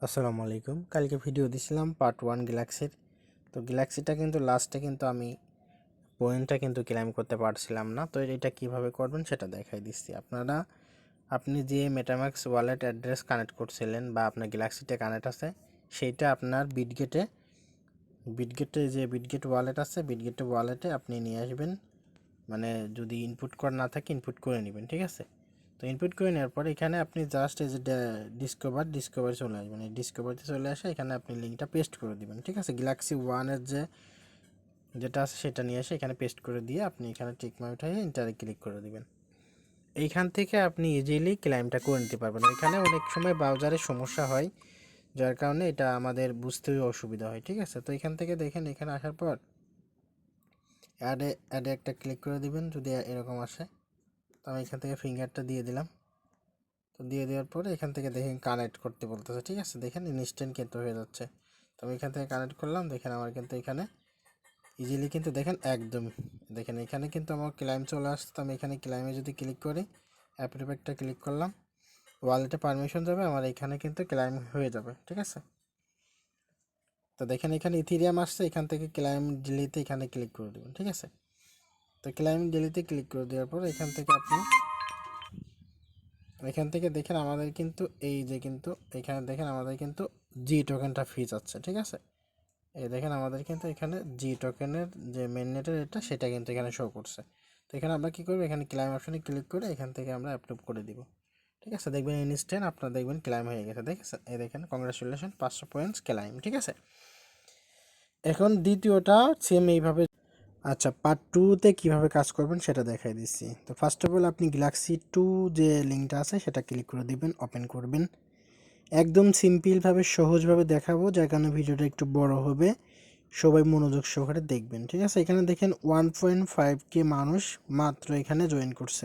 আসসালামু আলাইকুম। কালকে ভিডিও দিছিলাম পার্ট 1 গ্যালাক্সির। তো গ্যালাক্সিটা কিন্তু লাস্টে কিন্তু আমি পয়েন্টটা কিন্তু ক্লেম করতে পারছিলাম না। তো এটা কিভাবে করবেন সেটা দেখাই দিচ্ছি। আপনি যে মেটামাক্স ওয়ালেট অ্যাড্রেস কানেক্ট করছিলেন বা আপনার গ্যালাক্সিতে কানেক্ট আছে সেইটা আপনার বিটগেটে যে বিটগেট ওয়ালেট আছে বিটগেট ওয়ালেটে আপনি নিয়ে আসবেন। মানে যদি ইনপুট করা না থাকে ইনপুট করে নেবেন, ঠিক আছে? তো ইনপুট করে নেওয়ার পর এখানে আপনি জাস্ট এই যে ডিসকভার চলে আসবেন। এই ডিসকভারিতে চলে আসে এখানে আপনি লিঙ্কটা পেস্ট করে দিবেন, ঠিক আছে? গ্যালাক্সি ওয়ানের যেটা আছে সেটা নিয়ে এসে এখানে পেস্ট করে দিয়ে আপনি এখানে টিকমার্ক উঠাই ইন্টারে ক্লিক করে দিবেন। এইখান থেকে আপনি ইজিলি ক্লাইমটা করে নিতে পারবেন। এখানে অনেক সময় ব্রাউজারে সমস্যা হয়, যার কারণে এটা আমাদের বুঝতেও অসুবিধা হয়, ঠিক আছে? তো এখান থেকে দেখেন, এখানে আসার পর অ্যাডে একটা ক্লিক করে দিবেন যদি এরকম আসে। তো আমি এখান থেকে ফিঙ্গারটা দিয়ে দিলাম। তো দিয়ে দেওয়ার পরে এখান থেকে দেখেন কানেক্ট করতে বলতেছে, ঠিক আছে? দেখেন ইনস্ট্যান্ট কিন্তু হয়ে যাচ্ছে। তো আমি এখান থেকে কানেক্ট করলাম, দেখেন আমার কিন্তু এখানে ইজিলি কিন্তু দেখেন একদম দেখেন এখানে কিন্তু আমার ক্লাইম চলে আসছে। তো আমি এখানে ক্লাইমে যদি ক্লিক করি, অ্যাপ্রুভ একটা ক্লিক করলাম, ওয়ালেটে পারমিশন যাবে, আমার এখানে কিন্তু ক্লাইম হয়ে যাবে, ঠিক আছে? তো দেখেন এখানে ইথিরিয়াম আসছে, এখান থেকে ক্লাইম ডিলিতে এখানে ক্লিক করে দেবেন, ঠিক আছে? তো ক্লাইম ডিলিতে ক্লিক করে দেওয়ার পর এখান থেকে দেখেন আমাদের কিন্তু এই যে কিন্তু এখানে দেখেন আমাদের কিন্তু জি টোকেনটা ফ্রি যাচ্ছে, ঠিক আছে? এই দেখেন আমাদের কিন্তু এখানে জি টোকেনের যে মেইননেটের এটা সেটা কিন্তু এখানে শো করছে। তো এখানে আমরা কী করবো, এখানে ক্লাইম অপশানে ক্লিক করে এখান থেকে আমরা অ্যাপ্রুভ করে দিব, ঠিক আছে? দেখবেন ইনস্ট্যান্ট আপনার দেখবেন ক্লাইম হয়ে গেছে, দেখেছেন? এই দেখেন কংগ্রাচুলেশন 500 পয়েন্টস ক্লাইম, ঠিক আছে? এখন দ্বিতীয়টা সেম এইভাবে। আচ্ছা, পার্ট 2তে কীভাবে কাজ করবেন সেটা দেখাই দিচ্ছি। তো ফার্স্ট অফ অল আপনি গ্যালাক্সি 2 যে লিঙ্কটা আছে সেটা ক্লিক করে দিবেন, ওপেন করবেন। একদম সিম্পলভাবে সহজভাবে দেখাবো, যার কারণে ভিডিওটা একটু বড় হবে, সবাই মনোযোগ সহকারে দেখবেন, ঠিক আছে? এখানে দেখেন 1.5K মানুষ মাত্র এখানে জয়েন করছে।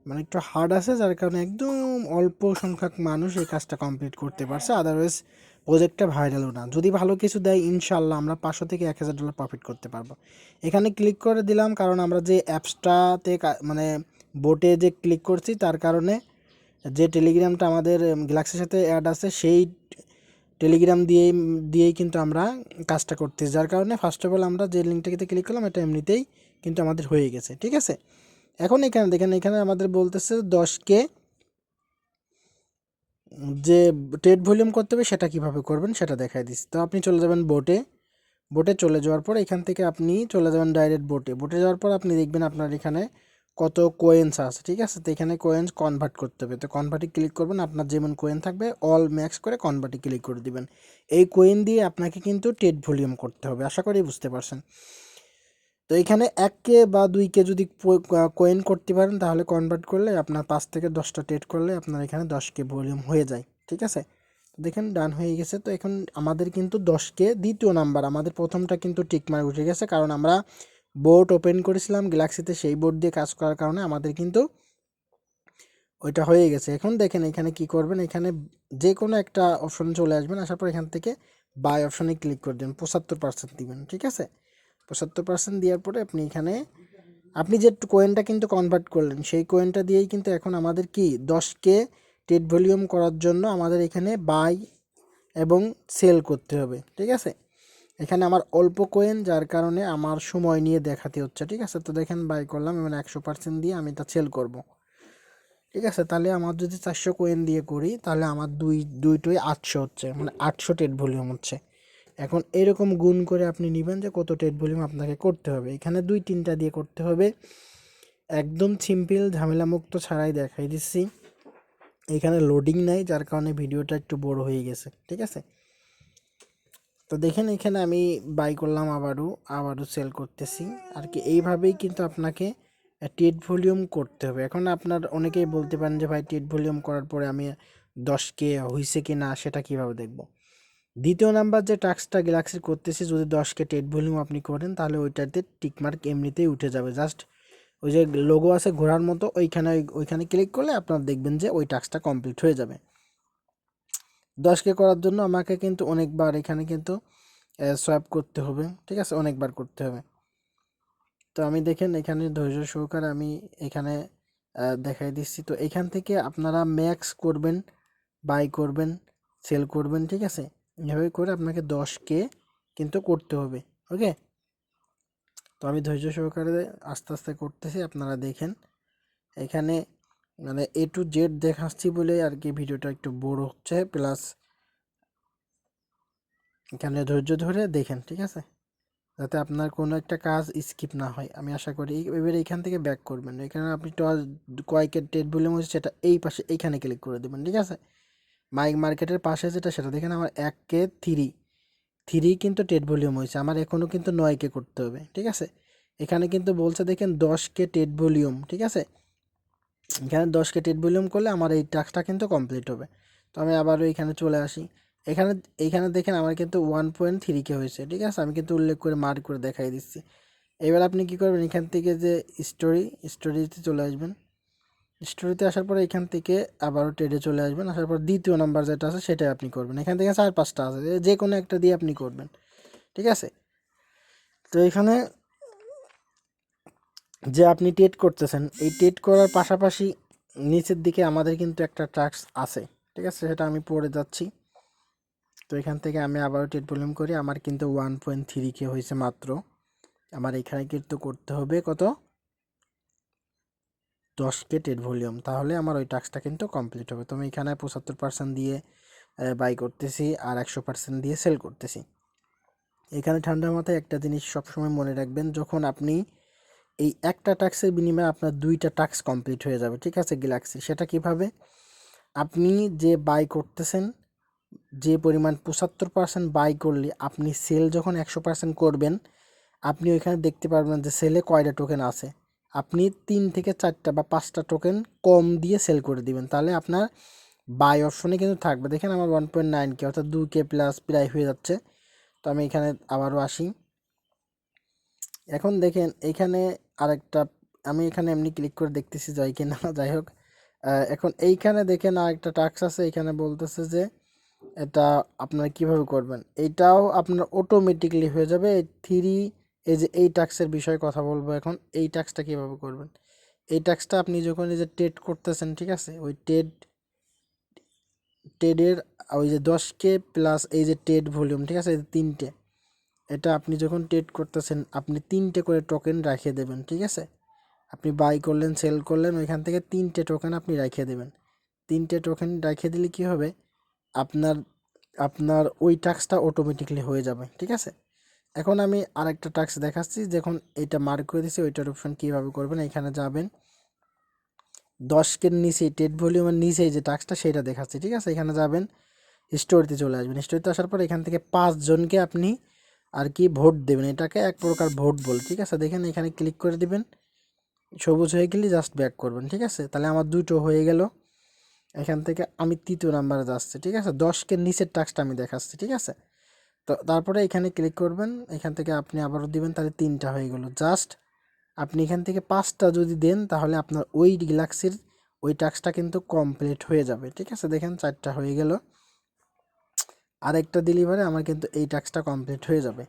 মানে একটু হার্ড আছে, যার কারণে একদম অল্প সংখ্যক মানুষ এই কাজটা কমপ্লিট করতে পারছে। আদারওয়াইজ প্রজেক্টটা ভাইরালও না। যদি ভালো কিছু দেয় ইনশাল্লাহ আমরা $500 থেকে $1000 প্রফিট করতে পারবো। এখানে ক্লিক করে দিলাম কারণ আমরা যে অ্যাপসটাতে মানে বোটে যে ক্লিক করছি তার কারণে যে টেলিগ্রামটা আমাদের গ্যালাক্সির সাথে অ্যাড আছে সেই টেলিগ্রাম দিয়েই কিন্তু আমরা কাজটা করতেছি, যার কারণে ফার্স্ট অফ অল আমরা যে লিঙ্কটাতে ক্লিক করলাম এটা এমনিতেই কিন্তু আমাদের হয়ে গেছে, ঠিক আছে? এখন এখানে দেখেন এখানে আমাদের বলতেছে 10K যে ট্রেড ভলিউম করতে হবে সেটা কিভাবে করবেন সেটা দেখাই দিচ্ছি। তো আপনি চলে যাবেন বোটে চলে যাওয়ার পর এখান থেকে আপনি চলে যাবেন ডাইরেক্ট বোটে যাওয়ার পর আপনি দেখবেন আপনার এখানে কত কোয়েন্স আছে, ঠিক আছে? তো এখানে কোয়েন্স কনভার্ট করতে হবে। তো কনভার্টে ক্লিক করবেন, আপনার যেমন কোয়েন থাকবে অল ম্যাক্স করে কনভার্টে ক্লিক করে দিবেন। এই কোয়েন দিয়ে আপনাকে কিন্তু ট্রেড ভলিউম করতে হবে, আশা করি বুঝতে পারছেন। তো এখানে 1K বা 2K যদি কোয়েন করতে পারেন তাহলে কনভার্ট করলে আপনার 5 থেকে 10টা ট্রেড করলে আপনার এখানে 10K ভলিউম হয়ে যায়, ঠিক আছে? দেখেন ডান হয়ে গেছে। তো এখন আমাদের কিন্তু 10K দ্বিতীয় নাম্বার, আমাদের প্রথমটা কিন্তু টিকমার্ক উঠে গেছে কারণ আমরা বোর্ড ওপেন করেছিলাম গ্যালাক্সিতে, সেই বোর্ড দিয়ে কাজ করার কারণে আমাদের কিন্তু ওইটা হয়ে গেছে। এখন দেখেন এখানে কি করবেন, এখানে যে কোনো একটা অপশন চলে আসবেন, আসার পর এখান থেকে বাই অপশনে ক্লিক করে দেবেন, 75% দিবেন, ঠিক আছে? 75% দেওয়ার পরে আপনি যে কোয়েনটা কিন্তু কনভার্ট করলেন সেই কোয়েনটা দিয়েই কিন্তু এখন আমাদের কি 10K ট্রেড ভলিউম করার জন্য আমাদের এখানে বাই এবং সেল করতে হবে, ঠিক আছে? এখানে আমার অল্প কোয়েন, যার কারণে আমার সময় নিয়ে দেখাতে হচ্ছে, ঠিক আছে? তো দেখেন বাই করলাম এবং 100% দিয়ে আমি এটা সেল করব, ঠিক আছে? তাহলে আমার যদি 400 কোয়েন দিয়ে করি তাহলে আমার দুইটোই 800 হচ্ছে, মানে 800 ট্রেড ভলিউম হচ্ছে। এখন এরকম গুণ করে আপনি নেবেন যে কত ট্রেড ভলিউম আপনাকে করতে হবে। এখানে 2-3টা দিয়ে করতে হবে, একদম সিম্পল ঝামেলামুক্ত ছাড়াই দেখাই দিচ্ছি। এখানে লোডিং নাই, যার কারণে ভিডিওটা একটু বড় হয়ে গেছে, ঠিক আছে? তো দেখেন এখানে আমি বাই করলাম, আবারও সেল করতেছি আর কি। এইভাবেই কিন্তু আপনাকে ট্রেড ভলিউম করতে হবে। এখন আপনার অনেকেই বলতে পারেন যে ভাই ট্রেড ভলিউম করার পরে আমি 10K হয়েছে কি না সেটা কিভাবে দেখব? দ্বিতীয় নাম্বার যে টাস্কটা গ্যালাক্সির করতেছি, যদি 10K ট্রেড ভলিউম আপনি করেন তাহলে ওইটাতে টিকমার্ক এমনিতেই উঠে যাবে। জাস্ট ওই যে লোগো আছে ঘোরার মতো, ওইখানে ক্লিক করলে আপনার দেখবেন যে ওই টাস্কটা কমপ্লিট হয়ে যাবে। 10K করার জন্য আমাকে কিন্তু অনেকবার এখানে কিন্তু সোয়াইপ করতে হবে, ঠিক আছে? অনেকবার করতে হবে। তো আমি দেখেন এখানে ধৈর্য সহকারে আমি এখানে দেখাই দিচ্ছি। তো এখান থেকে আপনারা ম্যাক্স করবেন, বাই করবেন, সেল করবেন, ঠিক আছে। এভাবে করে আপনাকে 10K কিন্তু করতে হবে। ওকে, তো আমি ধৈর্য সহকারে আস্তে আস্তে করতেছি, আপনারা দেখেন। এখানে মানে A to Z দেখাচ্ছি বলে আর কি ভিডিওটা একটু বড় হচ্ছে, প্লাস এখানে ধৈর্য ধরে দেখেন, ঠিক আছে, যাতে আপনার কোনো একটা কাজ স্কিপ না হয়। আমি আশা করি এবারে এখান থেকে ব্যাক করবেন। এখানে আপনি কয়েকের টেট ভলিউম হচ্ছে সেটা এই পাশে এইখানে ক্লিক করে দেবেন, ঠিক আছে। মার্কেটের পাশে যেটা সেটা দেখেন আমার 1K 3 কিন্তু টেট ভলিউম হয়েছে, আমার এখনও কিন্তু 9K করতে হবে, ঠিক আছে। এখানে কিন্তু বলছে দেখেন 10K টেট ভলিউম, ঠিক আছে। এখানে 10K টেট ভলিউম করলে আমার এই টাস্কটা কিন্তু কমপ্লিট হবে। তো আমি আবারও এখানে চলে আসি। এখানে এইখানে দেখেন আমার কিন্তু 1.3K হয়েছে, ঠিক আছে। আমি কিন্তু উল্লেখ করে মার্ক করে দেখাই দিচ্ছি। এবার আপনি কি করবেন, এখান থেকে যে স্টোরিতে চলে আসবেন। স্টোরিতে আসার পরে এখান থেকে আবারও ট্রেডে চলে আসবেন। আসার পর দ্বিতীয় নাম্বার যেটা আছে সেটাই আপনি করবেন। এখান থেকে 4-5টা আছে, যে কোনো একটা দিয়ে আপনি করবেন, ঠিক আছে। তো এখানে যে আপনি ট্রেড করতেছেন, এই ট্রেড করার পাশাপাশি নিচের দিকে আমাদের কিন্তু একটা টাস্ক আছে, ঠিক আছে, সেটা আমি পড়ে যাচ্ছি। তো এখান থেকে আমি আবারও ট্রেড ভলিউম করি, আমার কিন্তু 1.3K হয়েছে মাত্র। আমার এখানে কিন্তু করতে হবে কত, 10K ট্রেড ভলিউম, তাহলে আমার ওই টাস্কটা কিন্তু কমপ্লিট হবে। তো আমি এখানে 75% দিয়ে বাই করতেছি আর 100% দিয়ে সেল করতেছি। এখানে ঠান্ডা মাথায় একটা জিনিস সবসময় মনে রাখবেন, যখন আপনি এই একটা টাস্কের বিনিময়ে আপনার 2টা টাস্ক কমপ্লিট হয়ে যাবে, ঠিক আছে গ্যালাক্সি। সেটা কিভাবে, আপনি যে বাই করতেছেন, যে পরিমাণ 75% বাই করলে আপনি সেল যখন 100% করবেন, আপনি ওইখানে দেখতে পারবেন যে সেলে কয়টা টোকেন আছে। আপনি 3 থেকে 4টা বা 5টা টোকেন কম দিয়ে সেল করে দিবেন, তাহলে আপনার বাই অপশনে কিন্তু থাকবে। দেখেন আমার 1.9K অর্থাৎ 2K প্লাস প্রায় হয়ে যাচ্ছে। তো আমি এখানে আবারও আসি। এখন দেখেন এখানে আরেকটা, আমি এখানে এমনি ক্লিক করে দেখতেছি যাই কিনা যাই হোক। এখন এইখানে দেখেন আরেকটা টাস্ক আছে, এখানে বলতেছে যে এটা আপনারা কিভাবে করবেন। এইটাও আপনার অটোমেটিকলি হয়ে যাবে। এই যে এই টাস্কের বিষয়ে কথা বলবো এখন। এই টাস্কটা কিভাবে করবেন, এই টাস্কটা আপনি যখন এই যে ট্রেড করতেছেন, ঠিক আছে, ওই ট্রেডের ওই যে 10K প্লাস এই যে ট্রেড ভলিউম, ঠিক আছে, এই যে 3টে, এটা আপনি যখন ট্রেড করতেছেন আপনি 3টে করে টোকেন রাখিয়ে দেবেন, ঠিক আছে। আপনি বাই করলেন, সেল করলেন, ওইখান থেকে 3টে টোকেন আপনি রাখিয়ে দেবেন। 3টে টোকেন রাখিয়ে দিলে কি হবে, আপনার আপনার ওই টাস্কটা অটোমেটিকলি হয়ে যাবে, ঠিক আছে। এখন আমি আরেকটা টাস্ক দেখাচ্ছি, যখন এইটা মার্ক করে দিয়েছি ওইটার অপশন কীভাবে করবেন। এখানে যাবেন, 10K নিচে টেট ভলিউমের নিচে যে টাস্কটা সেটা দেখাচ্ছি, ঠিক আছে। এখানে যাবেন, স্টোরিতে চলে আসবেন। স্টোরিতে আসার পর এখান থেকে 5 জনকে আপনি আর কি ভোট দেবেন, এটাকে এক প্রকার ভোট বলে, ঠিক আছে। দেখেন এখানে ক্লিক করে দিবেন, সবুজ হয়ে গেলে জাস্ট ব্যাক করবেন, ঠিক আছে। তাহলে আমার 2টো হয়ে গেল। এখান থেকে আমি 3য় নাম্বারে যাচ্ছি, ঠিক আছে, 10K নিচের টাস্কটা আমি দেখাচ্ছি, ঠিক আছে। তো তারপরে এখানে ক্লিক করবেন, এখান থেকে আপনি আবারও দিবেন, তাহলে 3টা হয়ে গেল। জাস্ট আপনি এখান থেকে 5টা যদি দেন তাহলে আপনার ওই গ্যালাক্সির ওই টাস্কটা কিন্তু কমপ্লিট হয়ে যাবে, ঠিক আছে। দেখেন 4টা হয়ে গেল, আরেকটা ডেলিভারি আমার কিন্তু এই টাস্কটা কমপ্লিট হয়ে যাবে।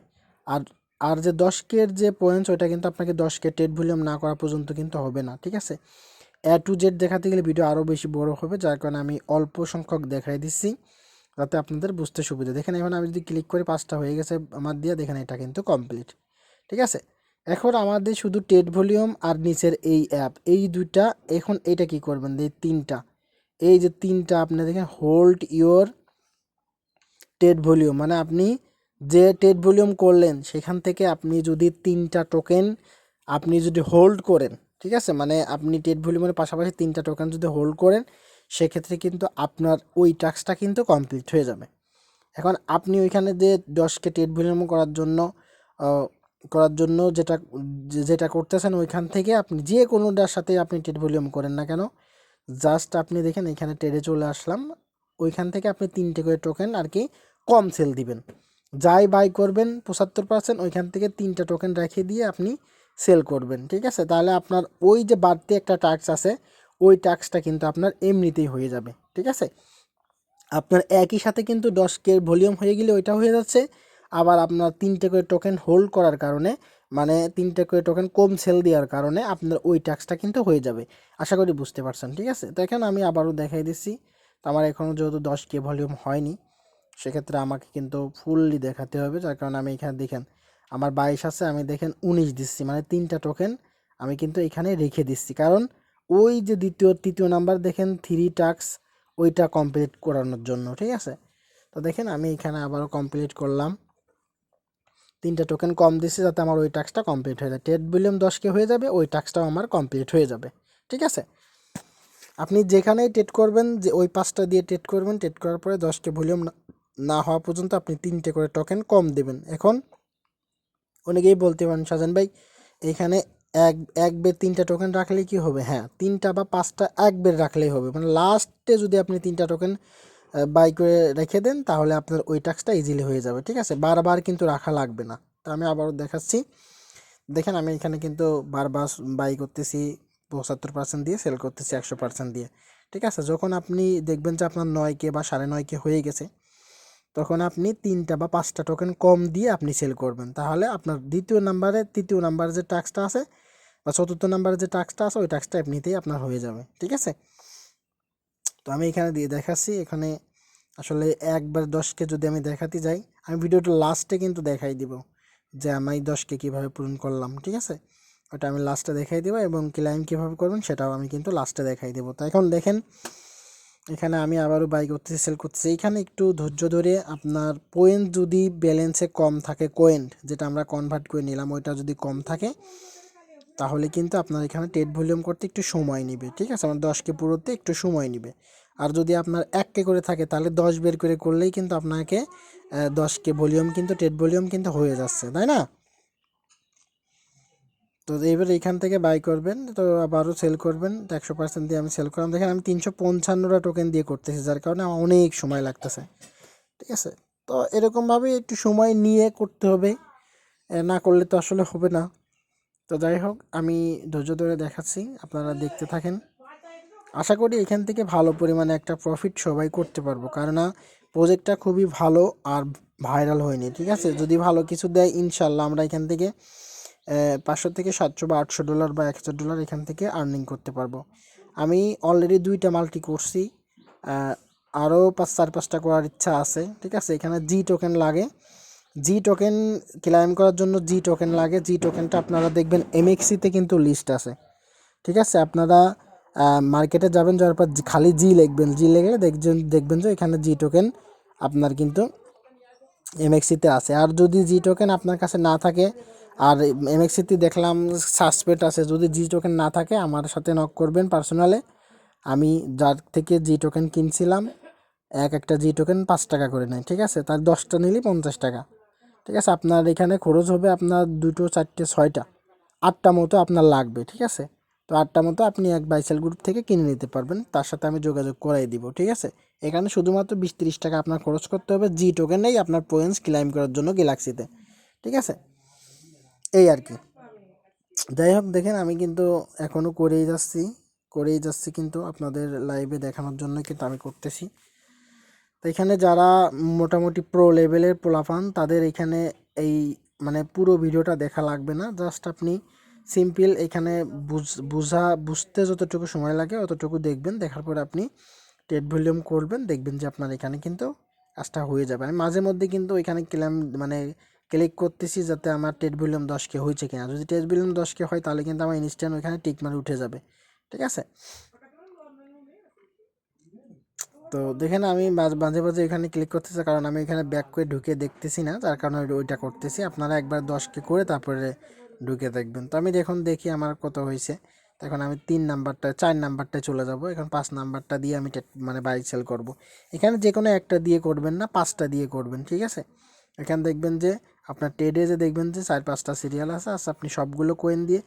আর আর যে 10K যে পয়েন্টস, ওইটা কিন্তু আপনাকে 10K টেট ভলিউম না করা পর্যন্ত কিন্তু হবে না, ঠিক আছে। A to Z দেখাতে গেলে ভিডিও আরও বেশি বড় হবে, যার কারণে আমি অল্প সংখ্যক দেখাই দিচ্ছি যাতে আপনাদের বুঝতে সুবিধা। দেখেন এখন আমি যদি ক্লিক করি 5টা হয়ে গেছে আমার দিয়ে, দেখেন এটা কিন্তু কমপ্লিট, ঠিক আছে। এখন আমাদের শুধু টেট ভলিউম আর নিচের এই অ্যাপ, এই দুইটা। এখন এইটা কি করবেন, এই 3টা, এই যে 3টা আপনি দেখেন হোল্ড ইওর টেট ভলিউম, মানে আপনি যে টেট ভলিউম করলেন সেখান থেকে আপনি যদি 3টা টোকেন আপনি যদি হোল্ড করেন, ঠিক আছে, মানে আপনি টেট ভলিউমের পাশাপাশি 3টা টোকেন যদি হোল্ড করেন, সেক্ষেত্রে কিন্তু আপনার ওই টাস্কটা কিন্তু কমপ্লিট হয়ে যাবে। এখন আপনি ওইখানে যে 10K টেট ভলিউম করার জন্য যেটা করতেছেন, ওইখান থেকে আপনি যে কোনোটার সাথে আপনি টেট ভলিউম করেন না কেন, জাস্ট আপনি দেখেন এখানে ট্রেডে চলে আসলাম, ওইখান থেকে আপনি 3টে করে টোকেন আর কি কম সেল দিবেন। যাই বাই করবেন 75%, ওইখান থেকে 3টা টোকেন রেখে দিয়ে আপনি সেল করবেন, ঠিক আছে। তাহলে আপনার ওই যে বাড়তি একটা টাস্ক আছে, ওই টাস্কটা কিন্তু আপনার এমনিতেই হয়ে যাবে, ঠিক আছে। আপনার একই সাথে কিন্তু 10K ভলিউম হয়ে গেলে ওইটা হয়ে যাচ্ছে, আবার আপনার 3টে করে টোকেন হোল্ড করার কারণে, মানে 3টে করে টোকেন কম সেল দেওয়ার কারণে আপনার ওই টাস্কটা কিন্তু হয়ে যাবে। আশা করি বুঝতে পারছেন, ঠিক আছে। তো এখন আমি আবারও দেখাই দিচ্ছি। তো আমার এখনও যেহেতু 10K ভলিউম হয়নি, সেক্ষেত্রে আমাকে কিন্তু ফুললি দেখাতে হবে, যার কারণে আমি এখানে দেখেন আমার 22 আছে, আমি দেখেন 19 দিচ্ছি, মানে 3টা টোকেন আমি কিন্তু এখানে রেখে দিচ্ছি, কারণ ওই যে তৃতীয় নাম্বার দেখেন 3 টাস্ক, ওইটা কমপ্লিট করানোর জন্য। ঠিক আছে, তো দেখেন আমি এখানে আবারও কমপ্লিট করলাম, 3টা টোকেন কম দিচ্ছি যাতে আমার ওই টাস্কটা কমপ্লিট হয়ে যায়। ট্রেড ভলিউম 10K হয়ে যাবে, ওই টাস্কটাও আমার কমপ্লিট হয়ে যাবে। ঠিক আছে, আপনি যেখানেই ট্রেড করবেন, যে ওই 5টা দিয়ে ট্রেড করবেন, ট্রেড করার পরে 10K ভলিউম না হওয়া পর্যন্ত আপনি 3টে করে টোকেন কম দেবেন। এখন অনেকেই বলতে পারেন সাজান ভাই এখানে এক বের 3টা টোকেন রাখলে কি হবে? হ্যাঁ, 3টা বা 5টা এক বের রাখলেই হবে, মানে লাস্টে যদি আপনি 3টা টোকেন বাই করে রেখে দেন তাহলে আপনার ওই টাস্কটা ইজিলি হয়ে যাবে। ঠিক আছে, বারবার কিন্তু রাখা লাগবে না। তো আমি আবারও দেখাচ্ছি, দেখেন আমি এখানে কিন্তু বারবার বাই করতেছি 75% দিয়ে, সেল করতেছি 100% দিয়ে। ঠিক আছে, যখন আপনি দেখবেন যে আপনার 9K বা 9.5K হয়ে গেছে, তখন আপনি 3টা বা 5টা টোকেন কম দিয়ে আপনি সেল করবেন, তাহলে আপনার তৃতীয় নাম্বারে যে টাস্কটা আছে বা চতুর্থ নাম্বারে যে টাস্কটা আছে ওই টাস্কটা এমনিতেই আপনার হয়ে যাবে। ঠিক আছে, তো আমি এখানে দিয়ে দেখাচ্ছি, এখানে আসলে একবার 10K যদি আমি দেখাতে যাই, আমি ভিডিওটা লাস্টে কিন্তু দেখাই দিব যে আমি 10K কীভাবে পূরণ করলাম। ঠিক আছে, ওটা আমি লাস্টে দেখাই দেবো, এবং ক্লাইম কীভাবে করবেন সেটাও আমি কিন্তু লাস্টে দেখাই দেবো। তো এখন দেখেন এখানে আমি আবারও বাই করতেছি, সেল করতেছি। এইখানে একটু ধৈর্য ধরে আপনার পয়েন্ট যদি ব্যালেন্সে কম থাকে, কোয়েন্ট যেটা আমরা কনভার্ট করে নিলাম ওইটা যদি কম থাকে, তাহলে কিন্তু আপনার এখানে ট্রেড ভলিউম করতে একটু সময় নেবে। ঠিক আছে, আমার 10K পুরোতে একটু সময় নেবে। আর যদি আপনার 1K করে থাকে তাহলে 10 বের করে করলেই কিন্তু আপনাকে 10K ভলিউম কিন্তু ট্রেড ভলিউম কিন্তু হয়ে যাচ্ছে, তাই না? তো এবার এখান থেকে বাই করবেন, তো আবারও সেল করবেন। 100% দিয়ে আমি সেল করলাম, দেখেন আমি 355টা টোকেন দিয়ে করতেছি, যার কারণে আমার অনেক সময় লাগতেছে। ঠিক আছে, তো এরকমভাবে একটু সময় নিয়ে করতে হবে, না করলে তো আসলে হবে না। তো যাই হোক, আমি ধৈর্য ধরে দেখাচ্ছি, আপনারা দেখতে থাকেন। আশা করি এখান থেকে ভালো পরিমাণে একটা প্রফিট সবাই করতে পারবো, কারণ প্রজেক্টটা খুবই ভালো আর ভাইরাল হয়নি। ঠিক আছে, যদি ভালো কিছু দেয় ইনশাল্লাহ আমরা এখান থেকে 500 থেকে 700 বা $800 বা $1000 এখান থেকে আর্নিং করতে পারবো। আমি অলরেডি 2টা মাল্টি করছি, আরও 4-5টা করার ইচ্ছা আছে। ঠিক আছে, এখানে জি টোকেন লাগে, জি টোকেন ক্লাইম করার জন্য জি টোকেন লাগে। জি টোকেনটা আপনারা দেখবেন এমএক্সিতে কিন্তু লিস্ট আছে। ঠিক আছে, আপনারা মার্কেটে যাবেন, যাওয়ার পর খালি জি লিখবেন, জি লিখলে দেখবেন যে এখানে জি টোকেন আপনার কিন্তু এমএক্সিতে আছে। আর যদি জি টোকেন আপনার কাছে না থাকে, আর এমএক্সিতে দেখলাম সাসপেক্ট আছে, যদি জি টোকেন না থাকে আমার সাথে নক করবেন পার্সোনালে। আমি যার থেকে জি টোকেন কিনছিলাম, একটা জি টোকেন 5 টাকা করে নেয়। ঠিক আছে, তার 10টা নিলে 50 টাকা। ঠিক আছে, আপনার এখানে খরচ হবে আপনার 2টো 4টে 6টা 8টা মতো আপনার লাগবে। ঠিক আছে, তো 8টা মতো আপনি এক বাইসেল গ্রুপ থেকে কিনে নিতে পারবেন, তার সাথে আমি যোগাযোগ করাই দিব। ঠিক আছে, এখানে শুধুমাত্র 20-30 টাকা আপনার খরচ করতে হবে জি টোকেনেই আপনার পয়েন্টস ক্লাইম করার জন্য গ্যালাক্সিতে। ঠিক আছে, এই আর কি। যাই হোক, দেখেন আমি কিন্তু এখনও করেই যাচ্ছি কিন্তু আপনাদের লাইভে দেখানোর জন্য কিন্তু আমি করতেছি। তো এখানে যারা মোটামুটি প্রো লেভেলের পোলাপান, তাদের এখানে এই মানে পুরো ভিডিওটা দেখা লাগবে না, জাস্ট আপনি সিম্পল এখানে বুঝতে যতটুকু সময় লাগে অতটুকু দেখবেন, দেখার পরে আপনি ট্রেড ভলিউম করবেন, দেখবেন যে আপনার এখানে কিন্তু কাজটা হয়ে যাবে। আমি মাঝে মধ্যে কিন্তু এখানে ক্লিক করতেছি যাতে আমার ট্রেড ভলিউম 10K হয়েছে কিনা। যদি ট্রেড ভলিউম 10K হয় তাহলে কিন্তু আমার ইনস্ট্যান্ট ওইখানে টিক মারে উঠে যাবে। ঠিক আছে, তো দেখেন আমি মাঝে মাঝে এখানে ক্লিক করতেছি, কারণ আমি এখানে ব্যাক করে ঢুকে দেখতেছি না, যার কারণে ওইটা করতেছি। আপনারা একবার 10K করে তারপরে ঢুকে দেখবেন। তো আমি দেখি আমার কত হয়েছে। এখন আমি 4 নাম্বারটায় চলে যাব। এখন 5 নাম্বারটা দিয়ে আমি বাই সেল করব। এখানে যে কোনো একটা দিয়ে করবেন না, 5টা দিয়ে করবেন। ঠিক আছে, এখানে দেখবেন যে আপনার ট্রেডে যে দেখবেন যে 4-5টা সিরিয়াল আছে, আপনি সবগুলো কয়েন দিয়ে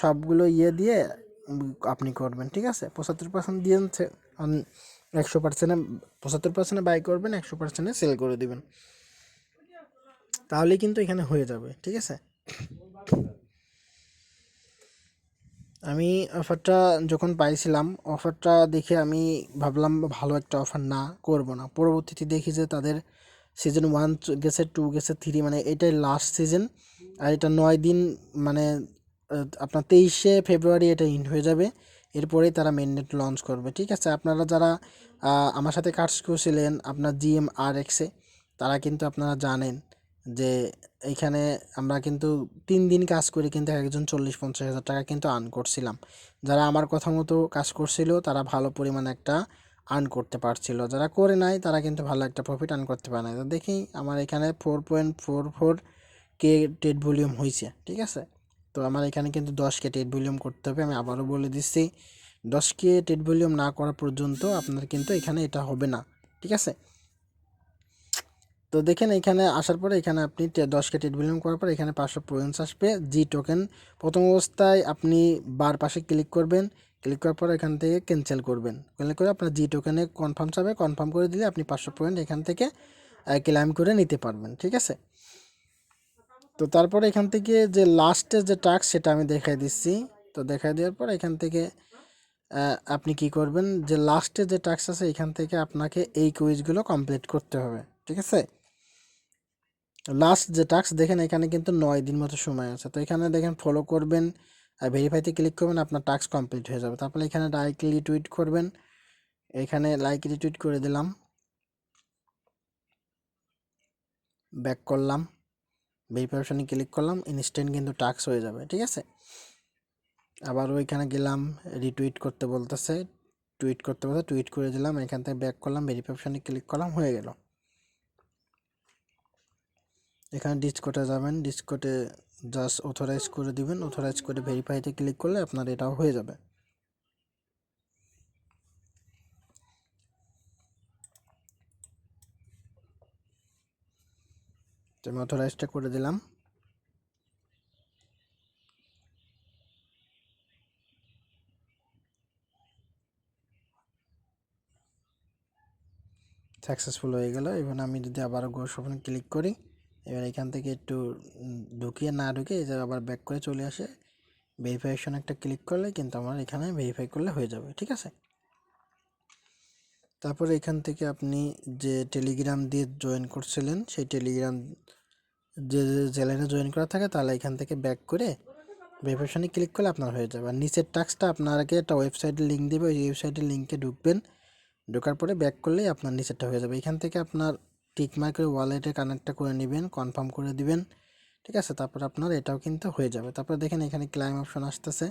সবগুলো দিয়ে আপনি করবেন। ঠিক আছে, 75% দিয়ে 100%-এ 75%-এ বাই করবেন, 100%-এ সেল করে দিবেন, তাহলেই কিন্তু এখানে হয়ে যাবে। ঠিক আছে, আমি অফারটা যখন পাইছিলাম, অফারটা দেখে আমি ভাবলাম ভালো একটা অফার না, করব না। পরবর্তীতে দেখি যে তাদের সিজন 1 গেছে, 2 গেছে, 3, মানে এটাই লাস্ট সিজন। আর এটা 9 দিন, মানে আপনার 23শে ফেব্রুয়ারি এটা এন্ড হয়ে যাবে। এরপরেই তারা মেইননেট লঞ্চ করবে। ঠিক আছে, আপনারা যারা আমার সাথে কাজ করছিলেন আপনার GMRX-এ, তারা কিন্তু আপনারা জানেন যে এইখানে আমরা কিন্তু 3 দিন কাজ করে কিন্তু একজন 40-50 হাজার টাকা কিন্তু আর্ন করছিলাম। যারা আমার কথা মতো কাজ করছিল তারা ভালো পরিমাণে একটা আর্ন করতে পারছিল, যারা করে নাই তারা কিন্তু ভালো একটা প্রফিট আর্ন করতে পারে না। তো দেখি আমার এখানে 4.44K ট্রেড ভলিউম হয়েছে। ঠিক আছে, তো আমার এখানে কিন্তু 10K ট্রেড ভলিউম করতে হবে। আমি আবারও বলে দিচ্ছি, 10K ট্রেড ভলিউম না করা পর্যন্ত আপনার কিন্তু এখানে এটা হবে না। ঠিক আছে, তো দেখেন এখানে আসার পরে এখানে আপনি 10K ট্রেড ভলিউম করার পর এখানে 500 পয়েন্টস আসবে জি টোকেন। প্রথম অবস্থায় আপনি বার পাশে ক্লিক করবেন, ক্লিক করার পর এখান থেকে ক্যান্সেল করবেন, ক্লিক করে আপনার জি টোকেনে কনফার্ম চাবে, কনফার্ম করে দিলে আপনি 500 পয়েন্ট এখান থেকে ক্লেম করে নিতে পারবেন। ঠিক আছে, তো তারপরে এখান থেকে যে লাস্টের যে টাস্ক সেটা আমি দেখাই দিচ্ছি। তো দেখাই দেওয়ার পর এখান থেকে আপনি কি করবেন, যে লাস্টে যে টাস্ক আছে এখান থেকে আপনাকে এই কুইজগুলো কমপ্লিট করতে হবে। ঠিক আছে, লাস্ট যে টাস্ক দেখেন এখানে কিন্তু 9 দিন মতো সময় আছে। তো এখানে দেখেন ফলো করবেন আর ভেরিফাইতে ক্লিক করবেন, আপনার টাস্ক কমপ্লিট হয়ে যাবে। তারপরে এখানে লাইক রিটুইট করবেন, এখানে লাইক রিটুইট করে দিলাম, ব্যাক করলাম, ভেরিফিকেশনে ক্লিক করলাম, ইনস্ট্যান্ট কিন্তু টাস্ক হয়ে যাবে। ঠিক আছে, আবার ওইখানে গেলাম, রিটুইট করতে বলতেছে, টুইট করতে বলতে টুইট করে দিলাম, এখান থেকে ব্যাক করলাম, ভেরিফিকেশনে ক্লিক করলাম, হয়ে গেল। এখানে ডিসকোডে যাবেন, ডিসকোডে জাস্ট অথরাইজ করে দিবেন, অথরাইজ করে ভেরিফাইতে ক্লিক করলে আপনার এটাও হয়ে যাবে। তো আমি অথরাইজটা করে দিলাম। সাকসেসফুল হয়ে গেল। এবার আমি যদি আবার গো শপে ক্লিক করি, এবার এখান থেকে একটু ঢুকিয়ে না ঢুকে এই যে আবার ব্যাক করে চলে আসে, ভেরিফিকেশন একটা ক্লিক করলে কিন্তু আমার এখানে ভেরিফাই করলে হয়ে যাবে। ঠিক আছে, তারপরে এখান থেকে আপনি যে টেলিগ্রাম দিয়ে জয়েন করছিলেন সেই টেলিগ্রাম যে চ্যানেলে জয়েন করা থাকে তাহলে এখান থেকে ব্যাক করে ভেরিফিকেশনে ক্লিক করলে আপনার হয়ে যাবে। আর নিচের টাস্কটা আপনাকে একটা ওয়েবসাইটের লিঙ্ক দেবে, ওই ওয়েবসাইটের লিঙ্কে ঢুকবেন, ঢোকার পরে ব্যাক করলেই আপনার নিচেরটা হয়ে যাবে। এখান থেকে আপনার টিকমার্কের ওয়ালেটে কানেক্টটা করে নেবেন, কনফার্ম করে দিবেন। ঠিক আছে, তারপর আপনার এটাও কিন্তু হয়ে যাবে। তারপর দেখেন এখানে ক্লাইম অপশন আসতেছে,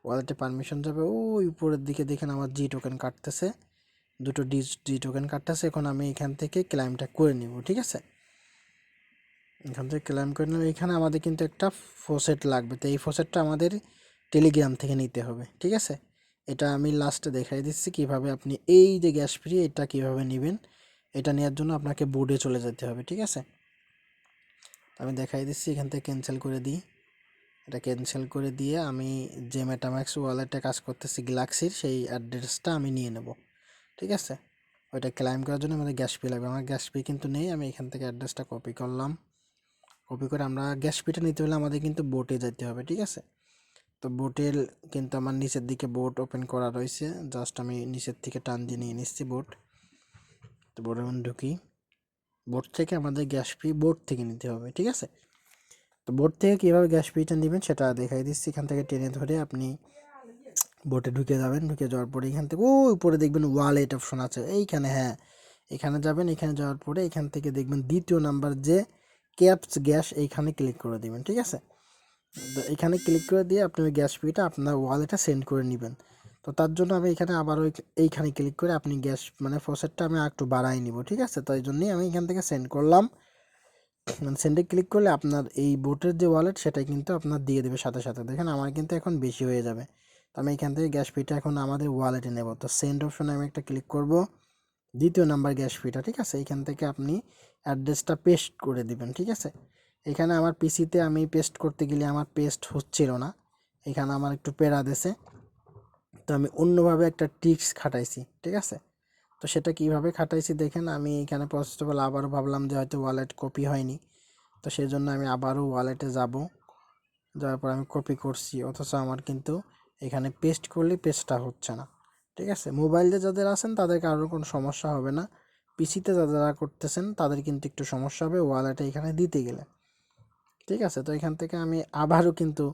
ওয়ালেটে পারমিশন যাবে, ওই উপরের দিকে দেখেন আমার জি টোকেন কাটতেছে, দুটো জি টোকেন কাটতেছে। এখন আমি এখান থেকে ক্লাইমটা করে নিব। ঠিক আছে, এখান থেকে ক্লাইম করে নিব। এখানে আমাদের কিন্তু একটা ফসেট লাগবে, তো এই ফসেটটা আমাদের টেলিগ্রাম থেকে নিতে হবে। ঠিক আছে, এটা আমি লাস্টে দেখাই দিচ্ছি কিভাবে আপনি এই যে গ্যাস ফ্রি এটা কিভাবে নেবেন। এটা নেওয়ার জন্য আপনাকে বোর্ডে চলে যেতে হবে। ঠিক আছে, আমি দেখাই দিচ্ছি, এখান থেকে ক্যান্সেল করে দিই, এটা ক্যান্সেল করে দিয়ে আমি যে মেটাম্যাক্স ওয়ালেটে কাজ করতেছি গ্যালাক্সির সেই অ্যাড্রেসটা আমি নিয়ে নেব। ঠিক আছে, ওইটা ক্লাইম করার জন্য আমাদের গ্যাস ফি লাগবে, আমার গ্যাস ফি কিন্তু নেই। আমি এখান থেকে অ্যাড্রেসটা কপি করলাম, কপি করে আমরা গ্যাস ফিটা নিতে হলে আমাদের কিন্তু বোটে যেতে হবে। ঠিক আছে, তো বোটের কিন্তু আমার নিচের দিকে বোট ওপেন করা রয়েছে, জাস্ট আমি নিচের থেকে টান দিয়ে নিয়ে নিচ্ছি বোট। তো বোটের মধ্যে ঢুকি, বোট থেকে আমাদের গ্যাস ফি বোট থেকে নিতে হবে। ঠিক আছে, তো বোট থেকে কীভাবে গ্যাস ফিটা নেবেন সেটা দেখাই দিচ্ছি। এখান থেকে টেনে ধরে আপনি বোটে ঢুকে যাবেন, ঢুকে যাওয়ার পরে এখান থেকে ওই উপরে দেখবেন ওয়ালেট অপশন আছে এইখানে, হ্যাঁ এখানে যাবেন, এখানে যাওয়ার পরে এখান থেকে দেখবেন দ্বিতীয় নাম্বার যে ক্যাপস গ্যাস এইখানে ক্লিক করে দেবেন। ঠিক আছে, তো এখানে ক্লিক করে দিয়ে আপনি ওই গ্যাস ফিটা আপনার ওয়ালেটে সেন্ড করে নেবেন। তো তার জন্য আমি এখানে আবার ওই এইখানে ক্লিক করে আপনি গ্যাস মানে ফসেটটা আমি একটু বাড়াই নিব। ঠিক আছে, তো এই জন্যই আমি এখান থেকে সেন্ড করলাম, মানে সেন্ডে ক্লিক করলে আপনার এই বোটের যে ওয়ালেট সেটাই কিন্তু আপনার দিয়ে দেবে সাথে সাথে। দেখেন আমার কিন্তু এখন বেশি হয়ে যাবে, তো আমি এখান থেকে গ্যাস ফিটা এখন আমাদের ওয়ালেটে নেব। তো সেন্ড অপশনে আমি একটা ক্লিক করব, দ্বিতীয় নাম্বার গ্যাস ফিটা। ঠিক আছে, এখান থেকে আপনি অ্যাড্রেসটা পেস্ট করে দিবেন। ঠিক আছে, এখানে আমার পিসিতে আমি পেস্ট করতে গেলে আমার পেস্ট হচ্ছিল না, এখানে আমার একটু পেরা দেছে, তো আমি অন্যভাবে একটা ট্রিক্স খাটাইছি। ঠিক আছে, তো সেটা কিভাবে খাটাইছি দেখেন, আমি এখানে ফার্স্ট অফ অল আবারও ভাবলাম যে হয়তো ওয়ালেট কপি হয়নি, তো সেই জন্য আমি আবারও ওয়ালেটে যাব, যাওয়ার পর আমি কপি করছি, অথচ আমার কিন্তু এখানে পেস্ট করলে পেস্টটা হচ্ছে না। ঠিক আছে, মোবাইলে যাদের আছেন তাদের কারোর কোনো সমস্যা হবে না, পিসিতে যারা করতেছেন তাদের কিন্তু একটু সমস্যা হবে ওয়ালেটে এখানে দিতে গেলে। ঠিক আছে, তো এখান থেকে আমি আবারও কিন্তু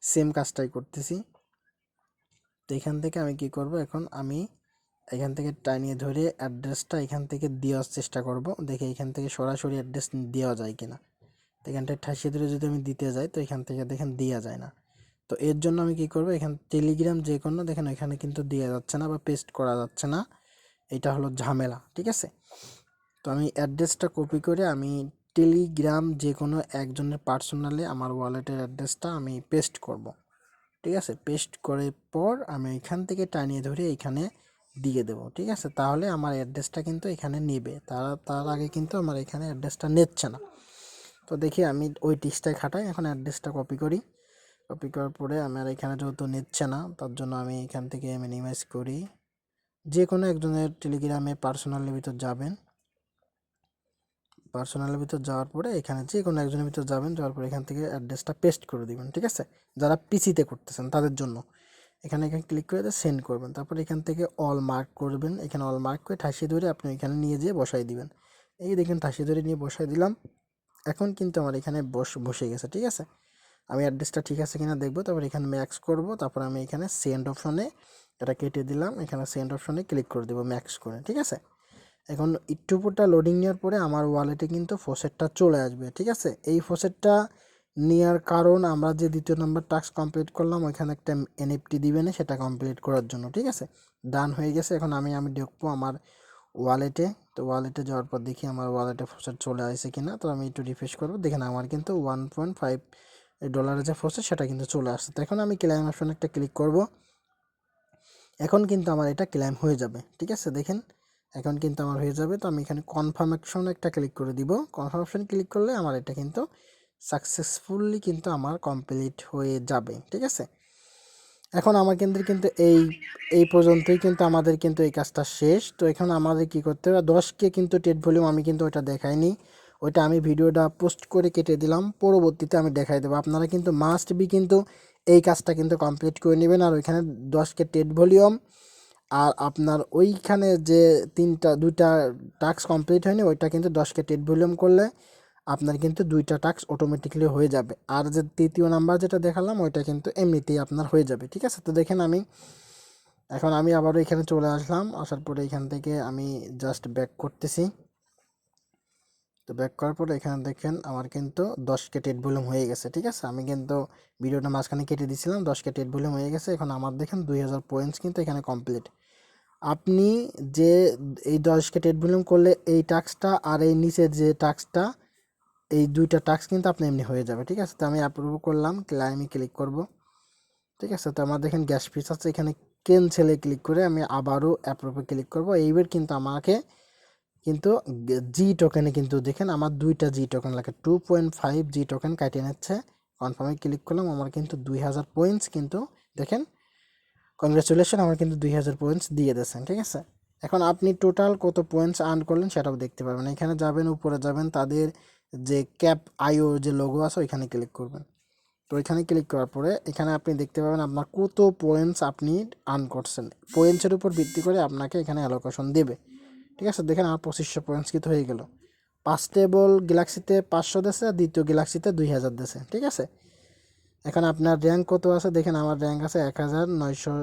সেম কাজটাই করতেছি, তো এখান থেকে আমি কি করব, এখন আমি এখান থেকে টানিয়ে ধরে অ্যাড্রেসটা এখান থেকে দেওয়ার চেষ্টা করব, দেখে এখান থেকে সরাসরি অ্যাড্রেস দেওয়া যায় কিনা। তো এখানটায় ঠাসিয়ে ধরে যদি আমি দিতে যাই তো এখান থেকে দেখেন দেওয়া যায় না। তো এর জন্য আমি কি করব, এখান টেলিগ্রাম যে কোনো দেখেন এখানে কিন্তু দেওয়া যাচ্ছে না বা পেস্ট করা যাচ্ছে না, এটা হলো ঝামেলা, ঠিক আছে। তো আমি অ্যাড্রেসটা কপি করে আমি টেলিগ্রাম যে কোনো একজনের পার্সোনালি আমার ওয়ালেটের অ্যাড্রেসটা আমি পেস্ট করব, ঠিক আছে। পেস্ট করার পর আমি এখান থেকে টানিয়ে ধরে এখানে দিয়ে দেবো, ঠিক আছে। তাহলে আমার অ্যাড্রেসটা কিন্তু এখানে নেবে, তার আগে কিন্তু আমার এখানে অ্যাড্রেসটা নিচ্ছে না। তো দেখি আমি ওই টিক্সটাই খাটাই, এখন অ্যাড্রেসটা কপি করি। কপি করার পরে আমার এখানে যেহেতু নিচ্ছে না তার জন্য আমি এখান থেকে মিনিমাইজ করি। যে কোনো একজনের টেলিগ্রামে পার্সোনালের ভিতর যাবেন, পার্সোনালের ভিতর যাওয়ার পরে এখানে যে কোনো একজনের ভিতর যাবেন, যাওয়ার পরে এখান থেকে অ্যাড্রেসটা পেস্ট করে দিবেন, ঠিক আছে। যারা পিসিতে করতেছেন তাদের জন্য এখানে ক্লিক করে সেন্ড করবেন, তারপর এখান থেকে অল মার্ক করবেন, এখানে অল মার্ক করে ঠাসিয়ে ধরে আপনি এখানে নিয়ে যেয়ে বসাই দিবেন। এই দেখেন ঠাসিয়ে ধরে নিয়ে বসাই দিলাম, এখন কিন্তু আমার এখানে বসে গেছে, ঠিক আছে। আমি অ্যাড্রেসটা ঠিক আছে কিনা দেখবো, তারপর এখানে ম্যাক্স করব, তারপর আমি এখানে সেন্ড অপশনে এটা কেটে দিলাম, এখানে সেন্ড অপশনে ক্লিক করে দেবো ম্যাক্স করে, ঠিক আছে। এখন একটু পুরোটা লোডিং নেওয়ার পরে আমার ওয়ালেটে কিন্তু ফসেটটা চলে আসবে, ঠিক আছে। এই ফসেটটা নেওয়ার কারণ আমরা যে দ্বিতীয় নম্বর টাস্ক কমপ্লিট করলাম ওইখানে একটা এনএফটি দিবে না, সেটা কমপ্লিট করার জন্য, ঠিক আছে। ডান হয়ে গেছে। এখন আমি দেখবো আমার ওয়ালেটে, তো ওয়ালেটে যাওয়ার পর দেখি আমার ওয়ালেটে ফসেট চলে আসে কিনা। তো আমি একটু রিফ্রেশ করবো, দেখেন আমার কিন্তু $1.5 যে ফসেট সেটা কিন্তু চলে আসছে। তো এখন আমি ক্লেম অপশনে একটা ক্লিক করব, এখন কিন্তু আমার এটা ক্লেম হয়ে যাবে, ঠিক আছে। দেখেন এখন কিন্তু আমার হয়ে যাবে। তো আমি এখানে কনফার্ম অপশনে একটা ক্লিক করে দিব, কনফার্ম অপশন ক্লিক করলে আমার এটা কিন্তু সাকসেসফুলি কিন্তু আমার কমপ্লিট হয়ে যাবে, ঠিক আছে। এখন আমার কিন্তু এই পর্যন্তই কিন্তু আমাদের কিন্তু এই কাজটা শেষ। তো এখন আমাদের কি করতে হবে, 10K কিন্তু টেট ভলিউম আমি কিন্তু ওইটা দেখাইনি, ওইটা আমি ভিডিওটা পোস্ট করে কেটে দিলাম, পরবর্তীতে আমি দেখাই দেবো। আপনারা কিন্তু মাস্ট বি কিন্তু এই কাজটা কিন্তু কমপ্লিট করে নেবেন। আর ওইখানে 10K টেট ভলিউম আর আপনার ওইখানে যে দুইটা টাস্ক কমপ্লিট হয়নি ওইটা কিন্তু 10K টেট ভলিউম করলে আপনার কিন্তু দুইটা টাস্ক অটোমেটিকলি হয়ে যাবে। আর যে তৃতীয় নাম্বার যেটা দেখালাম ওইটা কিন্তু এমনিতেই আপনার হয়ে যাবে, ঠিক আছে। তো দেখেন এখন আমি আবারও এখানে চলে আসলাম, আসার পরে এখান থেকে আমি জাস্ট ব্যাক করতেছি। তো ব্যাক করার পরে এখানে দেখেন আমার কিন্তু 10K টেট ভলিউম হয়ে গেছে, ঠিক আছে। আমি কিন্তু ভিডিওটা মাঝখানে কেটে দিয়েছিলাম, 10K টেট ভলিউম হয়ে গেছে। এখন আমার দেখেন 2000 পয়েন্টস কিন্তু এখানে কমপ্লিট। আপনি যে এই 10K টেট ভলিউম করলে এই টাস্কটা আর এই নিচের যে টাস্কটা, এই দুইটা টাস্ক কিন্তু আপনি এমনি হয়ে যাবে, ঠিক আছে। তো আমি অ্যাপ্রুভ করলাম, ক্লাইমে ক্লিক করব, ঠিক আছে। তো আমার দেখেন গ্যাস ফিস আছে, এখানে ক্যান্সেলে ক্লিক করে আমি আবারও অ্যাপ্রুভে ক্লিক করব। এইবার কিন্তু আমাকে কিন্তু জি টোকেনে কিন্তু দেখেন আমার দুইটা জি টোকেন লাগে, 2.5 জি টোকেন কাটিয়ে নিচ্ছে। কনফার্মে ক্লিক করলাম, আমার কিন্তু 2000 পয়েন্টস কিন্তু দেখেন, কংগ্রেচুলেশন, আমার কিন্তু 2000 পয়েন্টস দিয়ে দিয়েছেন, ঠিক আছে। এখন আপনি টোটাল কত পয়েন্টস আর্ন করলেন সেটাও দেখতে পারবেন। এখানে যাবেন, উপরে যাবেন, তাদের যে ক্যাপ আইও যে লোগো আছে ওইখানে ক্লিক করবেন। তো ওইখানে ক্লিক করার পরে এখানে আপনি দেখতে পাবেন আপনার কত পয়েন্টস আপনি আর্ন করছেন। পয়েন্টসের উপর ভিত্তি করে আপনাকে এখানে অ্যালোকেশন দেবে, ঠিক আছে। দেখেন আমার 2500 পয়েন্টস কিন্তু হয়ে গেল। ফার্স্ট টেবল গ্যালাক্সিতে 500 দিয়েছে, আর দ্বিতীয় গ্যালাক্সিতে 2000 দিয়েছে, ঠিক আছে। এখন আপনার র্যাঙ্ক কত আছে দেখেন, আমার র্যাঙ্ক আছে 1900।